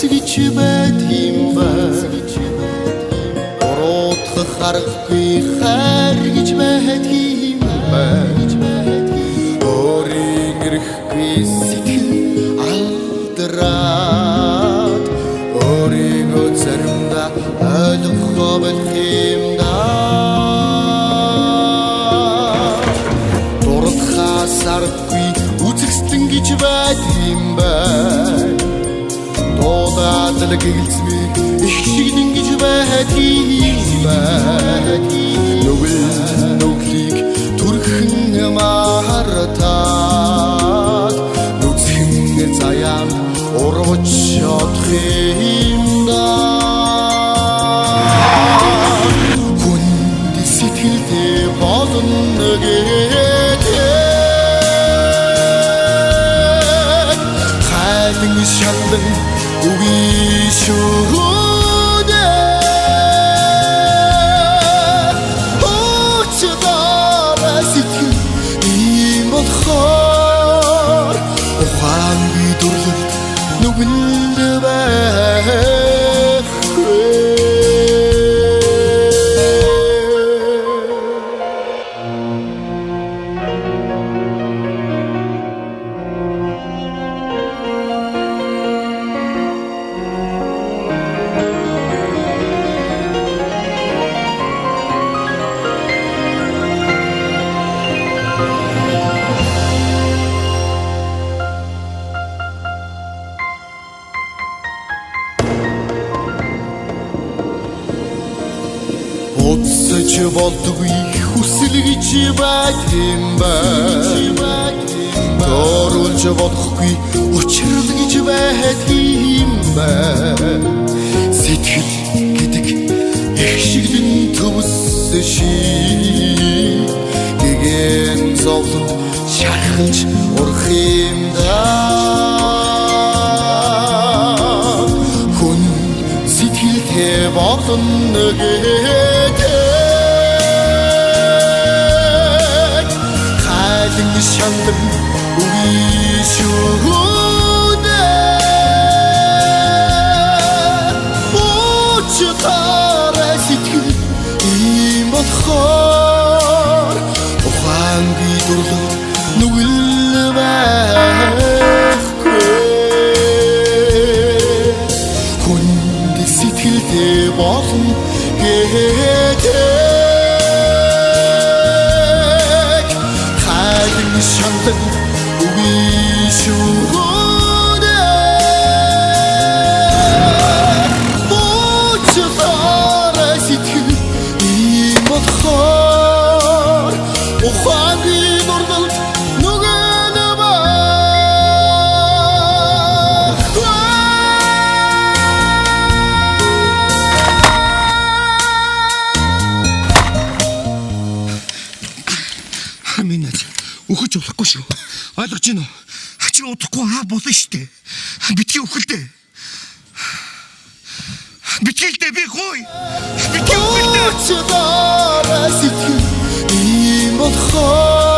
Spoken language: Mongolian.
хүсгэж байт юм байна. Уруудах харахгүй хайр гэж байт юм байна. Өөрийн ирэхгүй сэтгэл алдраад өөрийгөө заримдаа ойлгох болох юм да. Дуртахаас аргагүй үзэгсэлэн гэж байт юм байна. Дуудаад л гэлцмий их шигнэн гэж байт юм байна. Нүглийг түрхэн мартаад нүцгэн заяан урвч чадах юм да. Хүнд сэтгэлдээ болно гэдэг хайдан шалдан үгүй шүү. Ухаангүй дурлалт нүгэнд байхгүй. Уцаж болдгүй хүсэл гэж байт юм байна. Дөрүүлж болохгүй учрал гэж байт юм байна. Сэтгэл гэдэг их шигдэн төвс шиг гэгэн зовлон шархалж урах юм да. Хүн сэтгэлдээ болно гэдэг хайдан шандан үгүй шүү. Уучтаарай сэтгэл ийм болохоор ухаангүй дурлал нүгэл байхгүй. Хүнд сэтгэлдээ болно гэдэг хайдан шандан үгүй шүү. Уучтаарай сэтгэл ийм болохоор ухаангүй дурлал нүгэл байхгүй. Минь үхэж болохгүй шүү. Ойлгож байна уу? Чи удахгүй болно штэ. Битгий үхэлдэ. Битгийдээ би гой. Битгий үхэлдэ. Уучтаарай сэтгэл ийм болохоор